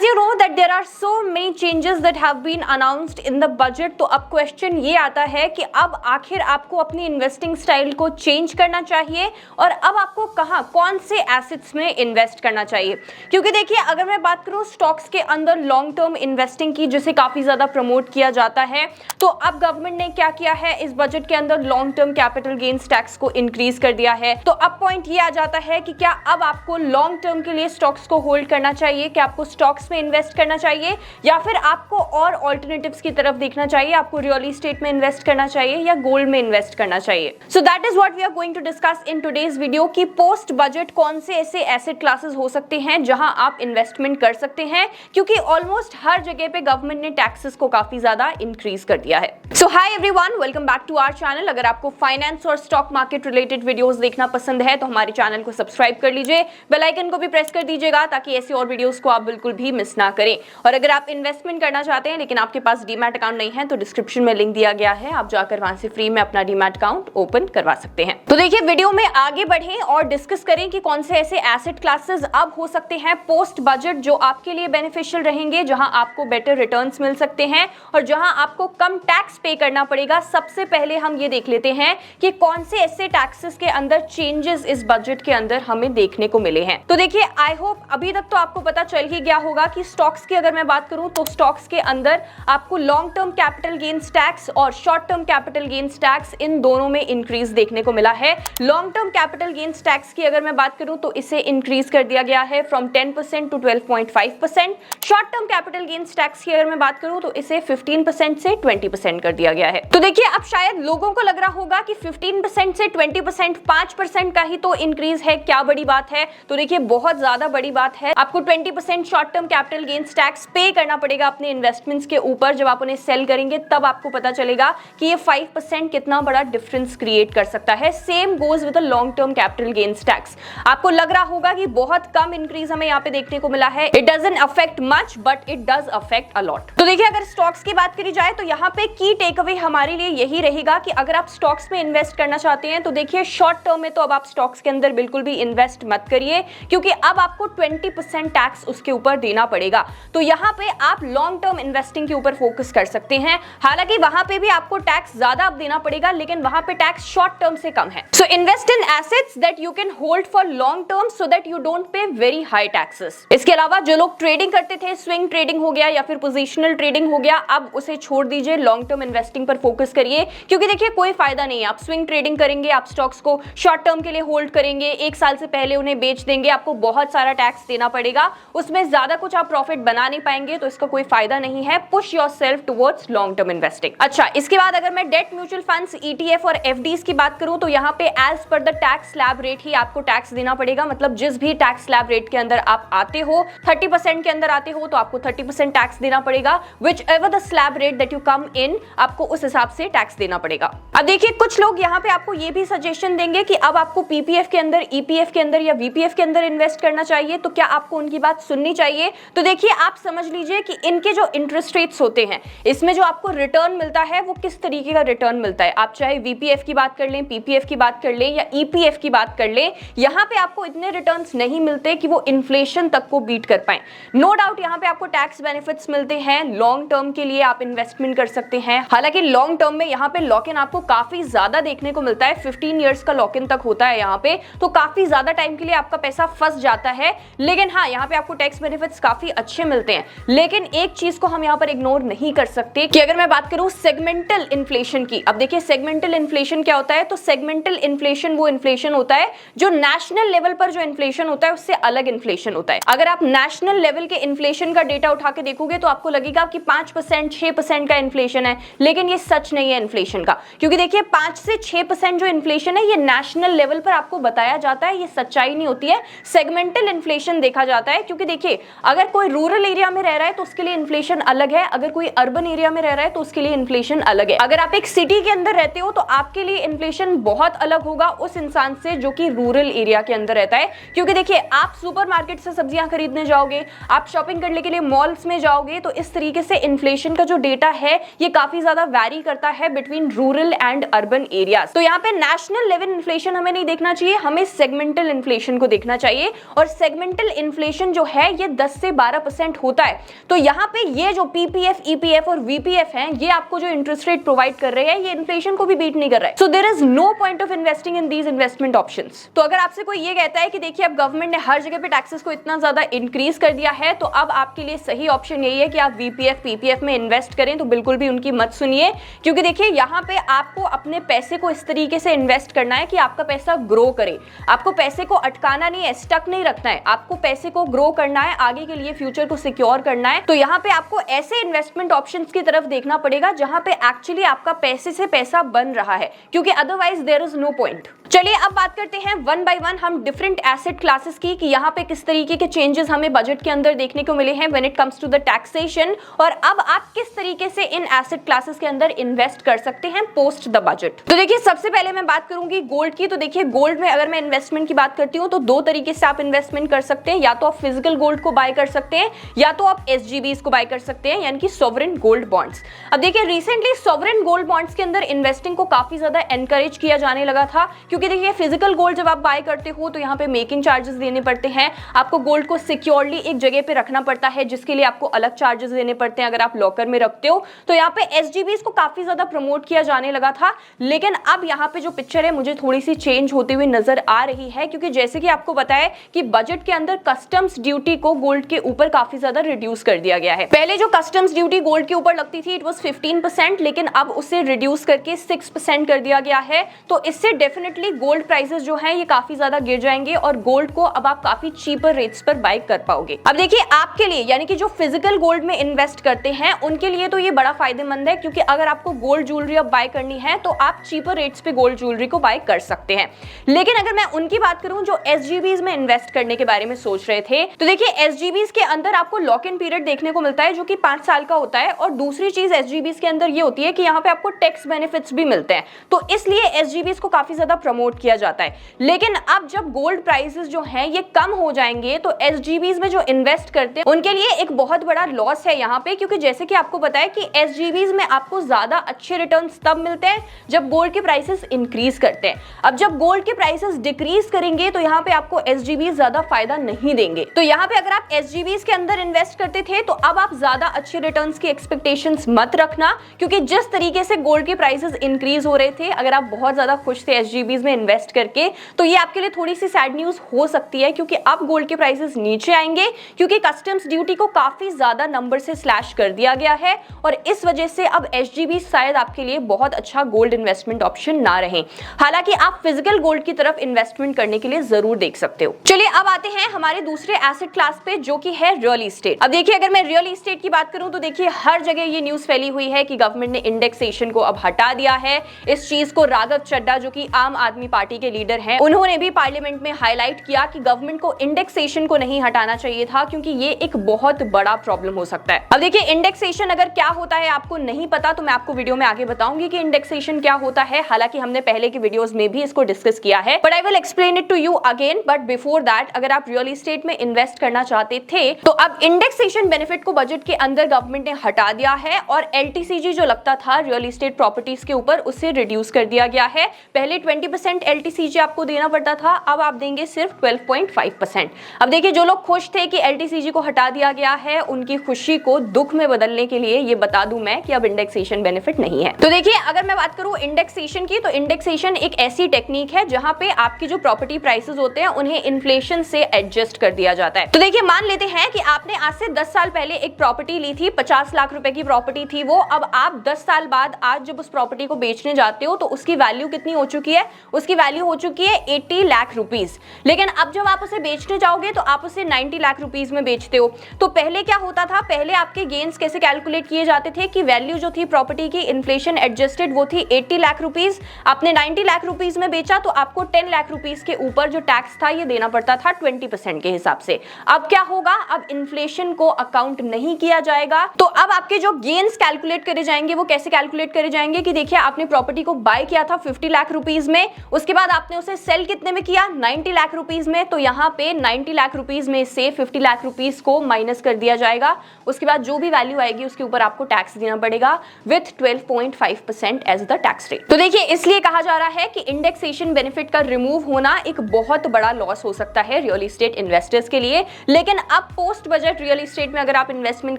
you know that there are so many changes that have been announced in the budget, तो अब question ये आता है कि अब आखिर आपको अपनी इन्वेस्टिंग स्टाइल को चेंज करना चाहिए और अब आपको कहाँ कौन से एसेट्स में इन्वेस्ट करना चाहिए। क्योंकि देखिए, अगर मैं बात करूँ स्टॉक्स के अंदर लॉन्ग टर्म इन्वेस्टिंग की, जिसे काफी ज्यादा प्रमोट किया जाता है, तो अब गवर्नमेंट ने क्या किया है, इस बजट के अंदर long term capital gains tax को इंक्रीज कर दिया है। तो अब पॉइंट ये आ जाता है कि क्या अब आपको लॉन्ग टर्म के लिए स्टॉक्स को होल्ड करना चाहिए, क्या आपको स्टॉक्स में इन्वेस्ट करना चाहिए, या फिर आपको और ऑल्टरनेटिव्स की तरफ देखना चाहिए, आपको रियल एस्टेट में इन्वेस्ट करना चाहिए या गोल्ड में इन्वेस्ट करना चाहिए। So that is what we are going to discuss in today's video कि पोस्ट बजट कौन से ऐसे एसेट क्लासेस हो सकते हैं जहां आप इन्वेस्टमेंट कर सकते हैं, क्योंकि ऑलमोस्ट हर जगह पे गवर्नमेंट ने टैक्सेस को काफी ज्यादा इंक्रीज कर दिया है। So hi everyone, welcome back to our channel. अगर आपको फाइनेंस और स्टॉक मार्केट रिलेटेड वीडियोस देखना पसंद है तो हमारे चैनल को सब्सक्राइब कर लीजिए, बेल आइकन को भी प्रेस कर दीजिएगा ताकि ऐसी और वीडियोस को आप बिल्कुल भी मिस ना करें। और अगर आप इन्वेस्टमेंट करना चाहते हैं लेकिन आपके पास डीमैट अकाउंट नहीं है तो डिस्क्रिप्शन में लिंक दिया गया है, आप जाकर वहां से फ्री में अपना डीमैट अकाउंट ओपन करवा सकते हैं। तो देखिए, वीडियो में आगे बढ़ें और डिस्कस करें कि कौन से ऐसे एसेट क्लासेस अब हो सकते हैं पोस्ट बजट जो आपके लिए बेनिफिशियल रहेंगे, जहां आपको बेटर रिटर्न्स मिल सकते हैं और जहां आपको कम टैक्स पे करना पड़ेगा। सबसे पहले हम ये देख लेते हैं कि कौन से ऐसे टैक्सेस के अंदर चेंजेस इस बजट के अंदर हमें देखने को मिले हैं। तो देखिए, आई होप अभी तक तो आपको पता चल ही गया होगा कि स्टॉक्स की अगर मैं बात करूं तो स्टॉक्स के अंदर आपको long term capital gains tax और short term capital gains tax, इन दोनों में इंक्रीज देखने को मिला है। Long term capital gains tax की अगर मैं बात करूं तो इसे इंक्रीज कर दिया गया है from 10% to 12.5%। Short term capital gains tax की अगर मैं बात करूं तो इसे 15% से 20% कर दिया गया है। तो देखिए, अब शायद लोगों को लग रहा होगा कि 15% से 20%, 5% का ही तो इंक्रीज है, क्या बड़ी बात है। तो देखिए, बहुत ज्यादा बड़ी बात है। आपको 20% short term capital gains tax पे करना पड़ेगा अपने इन्वेस्टमेंट्स के ऊपर। जब आप उन्हें सेल करेंगे तब आपको पता चलेगा कि ये 5% कितना बड़ा डिफरेंस क्रिएट कर सकता है। Same goes with the long term capital gains tax. आपको लग रहा होगा कि बहुत कम इंक्रीज हमें यहाँ पे देखने को मिला है। It doesn't affect much but it does affect a lot. तो देखिए, अगर स्टॉक्स की बात करी जाए तो यहाँ पे की टेक अवे हमारे लिए यही रहेगा कि अगर आप स्टॉक्स में इन्वेस्ट करना चाहते हैं तो देखिए, शॉर्ट टर्म में तो अब आप स्टॉक्स के अंदर बिल्कुल भी इन्वेस्ट मत करिए, क्योंकि अब आपको 20% टैक्स उसके ऊपर देना पड़ेगा। तो यहाँ पे आप लॉन्ग टर्म इन्वेस्टिंग के ऊपर फोकस कर सकते हैं। हालांकि वहां पे भी आपको टैक्स ज्यादा अब देना पड़ेगा, लेकिन वहां पे टैक्स शॉर्ट टर्म से कम है। So invest in assets that you can hold for long term so that you don't pay very high taxes. इसके अलावा जो लोग ट्रेडिंग करते थे, स्विंग ट्रेडिंग हो गया या फिर पोजिशनल ट्रेडिंग हो गया, अब उसे छोड़ दीजिए, लॉन्ग टर्म इन्वेस्टिंग पर फोकस करिए। क्योंकि देखिए, कोई फायदा नहीं है, आप स्विंग ट्रेडिंग करेंगे, आप स्टॉक्स को शॉर्ट टर्म के लिए होल्ड करेंगे, एक साल से पहले उन्हें बेच देंगे, आपको बहुत सारा टैक्स देना पड़ेगा, उसमें ज्यादा कुछ आप प्रॉफिट बना नहीं पाएंगे, तो इसका कोई फायदा नहीं है। Push yourself towards long term investing. अच्छा, इसके बाद अगर मैं डेट म्यूचुअल फंड्स, ETF और FDs की बात करूं तो यहाँ पे as per the tax slab rate ही आपको टैक्स देना पड़ेगा। मतलब जिस भी टैक्स स्लैब रेट के अंदर आप आते हो, 30% के अंदर आते हो तो आपको 30% टैक्स देना पड़ेगा। Whichever the slab rate that you come in, आपको उस हिसाब से टैक्स देना पड़ेगा। अब देखिए, कुछ लोग यहाँ पे आपको ये भी सजेशन देंगे कि अब आपको PPF के अंदर, EPF के अंदर या VPF के अंदर इन्वेस्ट करना चाहिए, तो क्या आपको उनकी बात सुननी चाहिए? तो देखिए, आप समझ लीजिए कि इनके जो इंटरेस्ट रेट्स होते हैं, इसमें जो आपको रिटर्न मिलता है वो किस तरीके का रिटर्न मिलता है। आप चाहे VPF की बात कर लें, PPF की बात कर लें या EPF की बात कर लें, यहाँ पे आपको इतने रिटर्न्स नहीं मिलते कि वो इन्फ्लेशन तक को बीट कर पाए। नो डाउट यहाँ पे आपको टैक्स बेनिफिट्स मिलते हैं, लॉन्ग टर्म के लिए आप इन्वेस्टमेंट कर सकते हैं। हालांकि लॉन्ग टर्म में यहाँ पे लॉक इन आपको काफी ज्यादा देखने को मिलता है, 15 ईयर्स का लॉक इन तक होता है यहाँ पे, तो काफी ज्यादा टाइम के लिए आपका पैसा फंस जाता है। लेकिन हाँ, यहाँ पे आपको टैक्स बेनिफिट्स काफी अच्छे मिलते हैं। लेकिन एक चीज को हम यहाँ पर इग्नोर नहीं कर सकते कि अगर मैं बात करूं सेगमेंटल इन्फ्लेशन की। अब देखिए, सेगमेंटल इन्फ्लेशन क्या होता है? तो सेगमेंटल इन्फ्लेशन वो इन्फ्लेशन होता है जो नेशनल लेवल पर जो इन्फ्लेशन होता है उससे अलग इन्फ्लेशन होता है। अगर आप नेशनल लेवल के इन्फ्लेशन का डेटा उठा के देखोगे तो आपको लगेगा कि 5%, 6% का इन्फ्लेशन है, लेकिन ये सच नहीं है इन्फ्लेशन का। क्योंकि देखिए, 5 से 6% जो इन्फ्लेशन है ये नेशनल लेवल पर आपको बताया जाता है, ये सच्चाई नहीं होती है। सेगमेंटल इन्फ्लेशन देखा जाता है, क्योंकि देखिए, अगर कोई रूरल एरिया में रह रहा है तो उसके लिए इन्फ्लेशन अलग है, अगर कोई अर्बन एरिया में रह रहा है तो उसके लिए इन्फ्लेशन अलग है। अगर आप एक सिटी के अंदर रहते हो तो आपके लिए इन्फ्लेशन बहुत अलग होगा उस इंसान से जो कि रूरल एरिया के अंदर रहता है। क्योंकि देखिए, आप सुपरमार्केट से सब्जियां खरीदने जाओगे, आप शॉपिंग करने के लिए मॉल्स में जाओगे, तो इस तरीके से इन्फ्लेशन का जो डेटा है ये काफी ज्यादा वैरी करता है between rural and urban areas. तो यहाँ पे नेशनल लेवल इन्फ्लेशन हमें नहीं देखना चाहिए, हमें सेगमेंटल इन्फ्लेशन को देखना चाहिए। और सेगमेंटल इन्फ्लेशन जो है ये 10 से 12% होता है, तो यहाँ पे ये जो पीपीएफ, ईपीएफ और वीपीएफ हैं, ये आपको जो इंटरेस्ट रेट प्रोवाइड कर रहे हैं, ये इन्फ्लेशन को भी बीट नहीं कर रहा है। So there is no point of investing in these investment options. तो अगर आपसे कोई ये कहता है कि देखिए अब गवर्नमेंट ने हर जगह पे टैक्सेस को इतना ज्यादा इंक्रीज कर दिया है, तो अब आपके लिए सही ऑप्शन यही है कि आप वीपीएफ, पीपीएफ में इन्वेस्ट करें, तो बिल्कुल भी उनकी मत सुनिए, क्योंकि देखिए यहाँ पे आपको अपने पैसे को इस तरीके से इन्वेस्ट करना है कि आपका पैसा ग्रो करे। आपको पैसे को अटकाना नहीं है, स्टक नहीं रखना है, आपको पैसे को ग्रो करना है, आगे के लिए फ्यूचर को सिक्योर करना है। तो यहाँ पे आपको ऐसे इन्वेस्टमेंट ऑप्शंस की तरफ देखना पड़ेगा जहां पे एक्चुअली आपका पैसे से पैसा बन रहा है, क्योंकि otherwise there is no point. चलिए अब बात करते हैं वन बाय वन हम डिफरेंट एसेट क्लासेस की, कि यहाँ पे किस तरीके के चेंजेस हमें बजट के अंदर देखने को मिले हैं when it comes to the taxation, और अब आप किस तरीके से इन एसेट क्लासेस के अंदर इन्वेस्ट कर सकते हैं पोस्ट द बजट। तो देखिए सबसे पहले मैं बात करूंगी गोल्ड की। तो देखिए गोल्ड में अगर मैं इन्वेस्टमेंट की बात करती हूँ तो दो तरीके से आप इन्वेस्टमेंट कर सकते हैं, या तो आप फिजिकल गोल्ड को बाय कर सकते हैं, या तो आप एसजीबीज को बाय कर सकते हैं, यानी कि सॉवरेन गोल्ड बॉन्ड्स। अब देखिए रिसेंटली सॉवरेन गोल्ड बॉन्ड्स के अंदर इन्वेस्टिंग को काफी ज्यादा एनकरेज किया जाने लगा था, क्योंकि देखिए फिजिकल गोल्ड जब आप बाय करते हो तो यहाँ पे मेकिंग चार्जेस देने पड़ते हैं, आपको गोल्ड को सिक्योरली एक जगह पे रखना पड़ता है, जिसके लिए आपको अलग चार्जेस देने पड़ते हैं अगर आप लॉकर में रखते हो। तो यहाँ पे एसजीबीज को काफी ज्यादा प्रमोट किया जाने लगा था, लेकिन अब यहाँ पे जो पिक्चर है मुझे थोड़ी सी चेंज होती हुई नजर आ रही है, क्योंकि जैसे कि आपको बताया कि बजट के अंदर कस्टम्स ड्यूटी को गोल्ड के ऊपर काफी ज्यादा रिड्यूस कर दिया गया है। पहले जो कस्टम्स ड्यूटी गोल्ड के ऊपर लगती थी इट वाज 15%, लेकिन अब उसे रिड्यूस करके 6% कर दिया गया है। तो इससे डेफिनेटली गोल्ड प्राइसेस जो हैं ये काफी ज्यादा गिर जाएंगे और गोल्ड को अब आप काफी चीपर रेट्स पर बाय कर पाओगे। अब देखिए आपके लिए यानी कि जो फिजिकल गोल्ड में इन्वेस्ट करते हैं उनके लिए तो ये बड़ा फायदेमंद है, क्योंकि अगर आपको गोल्ड ज्वेलरी अब बाय करनी है तो आप चीपर रेट्स पे गोल्ड ज्वेलरी को बाय कर सकते हैं। लेकिन अगर मैं उनकी बात करूं जो एसजीबीज में इन्वेस्ट करने के बारे में सोच रहे थे, तो देखिए एसजीबीज के अंदर आपको लॉक इन पीरियड देखने को मिलता है जो कि 5 साल का होता है, और दूसरी चीज एसजीबीज के अंदर ये होती है कि यहाँ पे आपको टैक्स बेनिफिट्स भी मिलते हैं, तो इसलिए एसजीबीज को काफी ज्यादा प्रमोट किया जाता है। लेकिन अब जब गोल्ड प्राइसेस जो हैं ये कम हो जाएंगे तो एसजीबीज में जो इन्वेस्ट करते हैं उनके लिए एक बहुत बड़ा लॉस है यहाँ पे, क्योंकि जैसे कि आपको बताया कि एसजीबीज में आपको ज्यादा अच्छे रिटर्न्स तब मिलते हैं जब गोल्ड के प्राइसेस इंक्रीज करते हैं। अब जब गोल्ड के प्राइसेस डिक्रीज करेंगे तो यहाँ पे आपको एसजीबीज ज्यादा फायदा नहीं देंगे। तो यहाँ पे अगर आप एसजीबीज के अंदर इन्वेस्ट करते थे तो अब आप ज्यादा अच्छे रिटर्न्स की एक्सपेक्टेशंस मत रखना, क्योंकि जिस तरीके से गोल्ड के प्राइसेस इंक्रीज हो रहे थे, अगर आप बहुत ज्यादा खुश थे एसजीबीज में इन्वेस्ट करके, तो ये आपके लिए थोड़ी सी सैड न्यूज हो सकती है, क्योंकि अब गोल्ड के प्राइसेस नीचे आएंगे, क्योंकि कस्टम्स ड्यूटी को काफी ज्यादा नंबर से स्लैश कर दिया गया है, और इस वजह से अब एसजीबी शायद आपके लिए बहुत अच्छा गोल्ड इन्वेस्टमेंट ऑप्शन ना रहे। हालांकि आप फिजिकल गोल्ड की तरफ इन्वेस्टमेंट करने के लिए जरूर देख सकते हो। चलिए अब आते हैं हमारे दूसरे एसेट क्लास पे जो कि है रियल एस्टेट। अब देखिए अगर मैं रियल एस्टेट की बात करूं तो देखिए हर जगह ये न्यूज फैली हुई है कि गवर्नमेंट ने इंडेक्सेशन को अब हटा दिया है। इस चीज को राघव चड्ढा जो कि आम आदमी पार्टी के लीडर हैं, उन्होंने भी पार्लियामेंट में हाईलाइट किया कि गवर्नमेंट को इंडेक्सेशन को नहीं हटाना चाहिए था, क्योंकि ये एक बहुत बड़ा प्रॉब्लम हो सकता है। अब देखिए इंडेक्सेशन अगर क्या होता है आपको नहीं पता तो मैं आपको वीडियो में आगे बताऊंगी कि इंडेक्सेशन क्या होता है। हालांकि हमने पहले की वीडियोस में भी इसको डिस्कस किया है, but I will explain it to you again. But before that, अगर आप रियल एस्टेट में इन्वेस्ट करना चाहते थे तो अब इंडेक्सेशन बेनिफिट को बजट के अंदर गवर्नमेंट ने हटा दिया है, और एलटीसीजी जो लगता था रियल एस्टेट प्रॉपर्टीज के ऊपर उसे रिड्यूस कर दिया गया है। पहले 20% एलटीसीजी आपको देना पड़ता था, अब आप देंगे सिर्फ 12.5%। अब देखिए जो लोग खुश थे कि एलटीसीजी को हटा दिया गया है, उनकी खुशी को दुख में बदलने के लिए ये बता दूं मैं कि अब इंडेक्सेशन बेनिफिट नहीं है। तो देखिए अगर मैं बात करूं इंडेक्सेशन की, तो इंडेक्सेशन एक ऐसी टेक्निक है जहां पे आपकी जो प्रॉपर्टी प्राइसेस होते हैं उन्हें इन्फ्लेशन से एडजस्ट कर दिया जाता है। तो देखिए मान लेते हैं कि आपने आज से 10 साल पहले एक प्रॉपर्टी ली थी, 50 लाख रुपए की प्रॉपर्टी थी वो। अब आप 10 साल बाद आज जब उस प्रॉपर्टी को बेचने जाते हो तो उसकी वैल्यू कितनी हो चुकी है? उसकी वैल्यू हो चुकी है 80 लाख रुपीस। लेकिन अब जब आप उसे बेचने जाओगे तो आप उसे 90 लाख रुपीस में बेचते हो। तो पहले क्या होता था, पहले आपके गेन्स कैसे कैलकुलेट किए जाते थे कि वैल्यू जो थी प्रॉपर्टी की इन्फ्लेशन एडजस्टेड वो थी 80 लाख रुपीस, आपने 90 लाख रुपीस में बेचा तो आपको 10 लाख रुपीस के ऊपर जो टैक्स था ये देना पड़ता था 20% के हिसाब से। अब क्या होगा, अब इन्फ्लेशन को अकाउंट नहीं किया जाएगा। तो अब आपके जो गेन्स कैलकुलेट करे जाएंगे वो कैसे कैलकुलेट करे जाएंगे कि देखिए आपने प्रॉपर्टी को बाय किया था 50 लाख रुपीस में, उसके बाद आपने उसे सेल कितने में किया? 90 लाख रुपीस में। तो यहाँ पे 90 लाख रुपीस में से 50 लाख रुपीस को माइनस कर दिया जाएगा, उसके बाद जो भी वैल्यू आएगी उसके ऊपर आपको टैक्स देना पड़ेगा with 12.5% as the tax rate. तो देखिए इसलिए कहा जा रहा है कि इंडेक्सेशन बेनिफिट का रिमूव होना एक बहुत बड़ा लॉस हो सकता है रियल एस्टेट इन्वेस्टर्स के लिए। लेकिन अब अब पोस्ट बजट रियल एस्टेट में अगर आप इन्वेस्टमेंट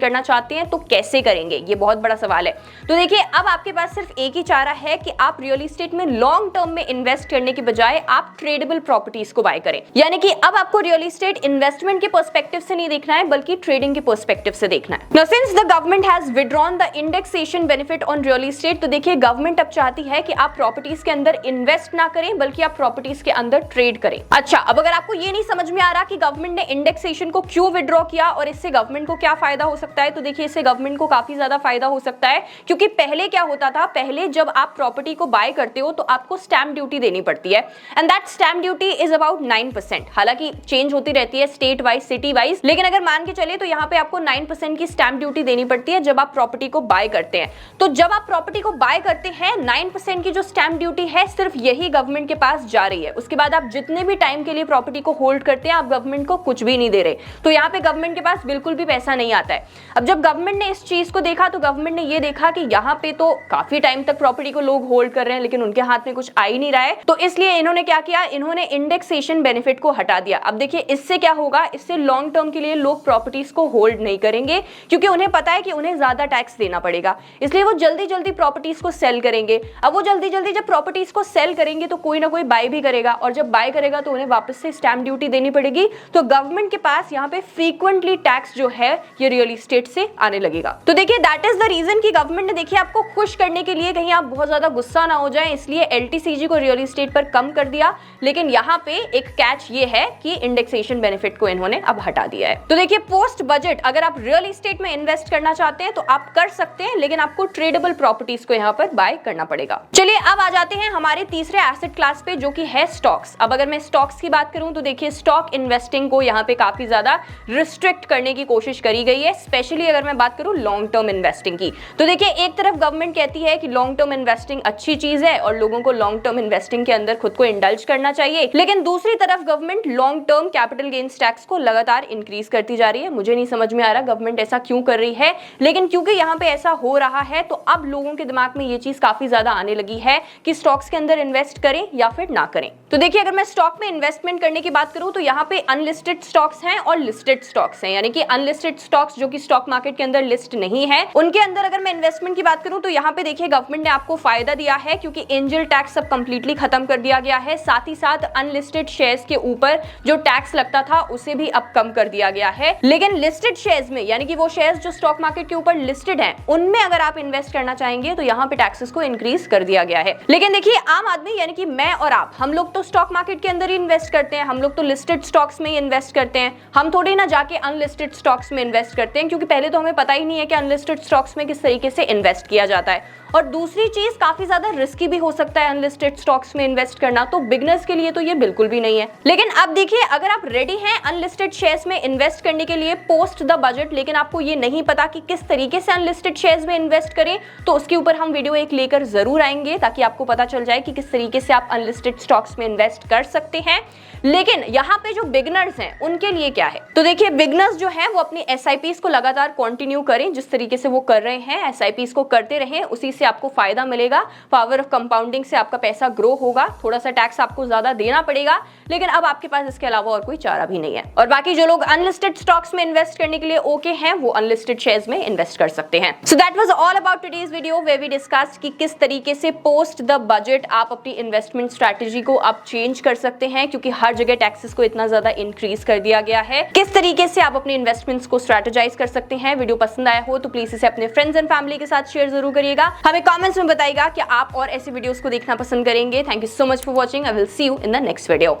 करना चाहते हैं तो कैसे करेंगे, ये बहुत बड़ा सवाल है। तो देखिए अब आपके पास सिर्फ एक ही चारा है कि आप रियल एस्टेट में लॉन्ग टर्म में इन्वेस्ट करने की बजाय आप ट्रेडेबल प्रॉपर्टीज को बाय करें। यानी कि अब आपको रियल एस्टेट इन्वेस्टमेंट के पर्सपेक्टिव से नहीं देखना है बल्कि ट्रेडिंग के पर्सपेक्टिव से देखना है। Now since the government has withdrawn the indexation benefit on real estate, तो देखिए गवर्नमेंट अब चाहती है कि आप प्रॉपर्टीज के अंदर इन्वेस्ट ना करें बल्कि आप प्रॉपर्टीज के अंदर ट्रेड करें। अच्छा, अब अगर आपको ये नहीं समझ में आ रहा कि गवर्नमेंट ने इंडेक्सेशन को क्यों विथड्रॉ किया और इससे गवर्नमेंट को क्या फायदा हो सकता है, तो देखिए इससे गवर्नमेंट को काफी ज्यादा फायदा हो सकता है। क्योंकि पहले क्या होता था, पहले जब आप प्रॉपर्टी को बाय करते हो तो आपको स्टैंप ड्यूटी देनी पड़ती है and that stamp duty is about 9%। हालांकि चेंज होती रहती है स्टेट वाइज, सिटी वाइज, लेकिन अगर मान के चले तो यहाँ पे आपको 9% की स्टैंप ड्यूटी देनी पड़ती है जब आप प्रॉपर्टी को बाय करते हैं। तो जब आप प्रॉपर्टी को बाय करते हैं 9% की जो स्टैंप ड्यूटी है सिर्फ यही गवर्नमेंट के पास जा रही है। उसके बाद आप जितने भी टाइम के लिए प्रॉपर्टी को होल्ड करते हैं आप गवर्नमेंट को कुछ भी नहीं दे रहे, तो यहाँ पे गवर्नमेंट के पास बिल्कुल भी पैसा नहीं आता है। अब जब गवर्नमेंट ने इस चीज को देखा तो गवर्नमेंट ने ये देखा कि यहाँ पे तो काफी टाइम तक प्रॉपर्टी को लोग होल्ड कर रहे हैं लेकिन उनके हाथ में कुछ आ ही नहीं रहा है, तो इसलिए इन्होंने क्या किया, इन्होंने इंडेक्सेशन बेनिफिट को हटा दिया। अब देखिए इससे क्या होगा, इससे लॉन्ग टर्म के लिए लोग प्रॉपर्टीज को होल्ड नहीं करेंगे क्योंकि उन्हें पता है कि उन्हें ज्यादा टैक्स देना पड़ेगा, इसलिए वो जल्दी जल्दी प्रॉपर्टीज को सेल करेंगे। अब वो जल्दी जल्दी जब प्रॉपर्टीज को सेल करेंगे तो कोई ना कोई बाय भी करेगा और जब बाय करेगा तो उन्हें वापस से स्टैंप ड्यूटी देनी पड़ेगी। तो गवर्नमेंट के पास यहाँ पे फ्रीक्वेंटली टैक्स जो है ये रियल एस्टेट से आने लगेगा। तो देखिए दैट इज द रीजन कि गवर्नमेंट ने देखिए आपको खुश करने के लिए, कहीं आप बहुत ज्यादा गुस्सा ना हो जाए, इसलिए एलटीसीजी को रियल एस्टेट पर कम कर दिया। लेकिन यहाँ पे एक कैच ये है कि इंडेक्सेशन बेनिफिट को इन्होंने अब हटा दिया है। तो देखिए पोस्ट बजट अगर आप रियल एस्टेट में इन्वेस्ट करना चाहते हैं तो आप कर सकते हैं, लेकिन आपको ट्रेडेबल प्रॉपर्टीज को यहाँ पर बाय करना पड़ेगा। चलिए अब आ जाते हैं हमारे तीसरे एसेट क्लास पे जो कि है स्टॉक्स। अब अगर मैं स्टॉक्स की बात करूं तो देखिए स्टॉक इन्वेस्टिंग को यहाँ पे काफी ज्यादा रिस्ट्रिक्ट करने की कोशिश करी गई है, स्पेशली अगर मैं बात करूं लॉन्ग टर्म इन्वेस्टिंग की। तो देखिए एक तरफ गवर्नमेंट कहती है कि लॉन्ग टर्म इन्वेस्टिंग अच्छी चीज है और लोगों को लॉन्ग टर्म इन्वेस्टिंग के अंदर खुद को इंडल्ज करना चाहिए, लेकिन दूसरी तरफ government long term capital gains tax को लगातार इंक्रीज करती जा रही है। मुझे नहीं समझ में आ रहा गवर्नमेंट ऐसा क्यों कर रही है, लेकिन क्योंकि यहाँ पे ऐसा हो रहा है तो अब लोगों के दिमाग में ये चीज काफी ज्यादा आने लगी है कि स्टॉक्स के अंदर इन्वेस्ट करें या फिर ना करें। तो देखिए अगर मैं स्टॉक में इन्वेस्टमेंट करने की बात करूं तो यहाँ पे अनलिस्टेड स्टॉक्स हैं और लिस्टेड स्टॉक्स हैं, यानी कि अनलिस्टेड स्टॉक्स जो कि स्टॉक मार्केट के अंदर लिस्ट नहीं है उनके अंदर अगर मैं इन्वेस्टमेंट की बात करूं तो यहाँ पे देखिए गवर्नमेंट ने आपको फायदा दिया है क्योंकि एंजल टैक्स अब कंप्लीटली खत्म कर दिया गया है। साथ ही साथ अनलिस्टेड शेयर्स के ऊपर जो टैक्स लगता था उसे भी अब कम कर दिया गया है। लेकिन लिस्टेड शेयर्स में, यानी कि वो शेयर्स जो स्टॉक मार्केट के ऊपर लिस्टेड हैं, उनमें अगर आप इन्वेस्ट करना चाहेंगे तो यहाँ पे टैक्सेस को इंक्रीज कर दिया गया है। लेकिन देखिए आम आदमी यानी कि मैं और आप, हम लोग तो स्टॉक मार्केट के अंदर ही इन्वेस्ट करते हैं, हम लोग तो लिस्टेड स्टॉक्स में ही इन्वेस्ट करते हैं, हम थोड़ी ना जाके अनलिस्टेड स्टॉक्स में इन्वेस्ट करते हैं क्योंकि पहले तो हमें पता ही नहीं है कि अनलिस्टेड स्टॉक्स में किस तरीके से इन्वेस्ट किया जाता है और दूसरी चीज काफी ज्यादा रिस्की भी हो सकता है अनलिस्टेड स्टॉक्स में इन्वेस्ट करना, तो बिगनर्स के लिए तो ये बिल्कुल भी नहीं है। लेकिन अब देखिए अगर आप रेडी हैं अनलिस्टेड शेयर्स में इन्वेस्ट करने के लिए पोस्ट द बजट, लेकिन आपको ये नहीं पता कि किस तरीके से अनलिस्टेड शेयर्स में इन्वेस्ट करें, तो उसके ऊपर हम वीडियो एक लेकर जरूर आएंगे ताकि आपको पता चल जाए कि किस तरीके से आप अनलिस्टेड स्टॉक्स में इन्वेस्ट कर सकते हैं। लेकिन यहाँ पे जो बिगनर्स हैं उनके लिए क्या है, तो देखिए बिगनर्स जो है वो अपनी एसआईपीज को लगातार कंटिन्यू करें, जिस तरीके से वो कर रहे हैं एसआईपीज को करते रहें, उसी से आपको फायदा मिलेगा। पावर ऑफ कंपाउंडिंग से आपका पैसा ग्रो होगा, थोड़ा सा टैक्स आपको ज्यादा देना पड़ेगा, लेकिन अब आपके पास इसके अलावा और कोई चारा भी नहीं है। और बाकी जो लोग अनलिस्टेड स्टॉक्स में इन्वेस्ट करने के लिए ओके हैं वो अनलिस्टेड शेयर्स में इन्वेस्ट कर सकते हैं। So that was all about today's video where we discussed कि किस तरीके से पोस्ट द बजट आप अपनी इन्वेस्टमेंट स्ट्रेटजी को आप चेंज कर सकते हैं, क्योंकि हर जगह टैक्सेस को इतना ज्यादा इंक्रीज कर दिया गया है। किस तरीके से आप अपने इन्वेस्टमेंट्स को स्ट्रेटेजाइज कर सकते हैं। वीडियो पसंद आया हो तो प्लीज इसे अपने फ्रेंड्स एंड फैमिली के साथ शेयर जरूर करिएगा। हमें कमेंट्स में बताइएगा कि आप और ऐसे वीडियोस को देखना पसंद करेंगे। Thank you so much for watching. I will see you in the next video.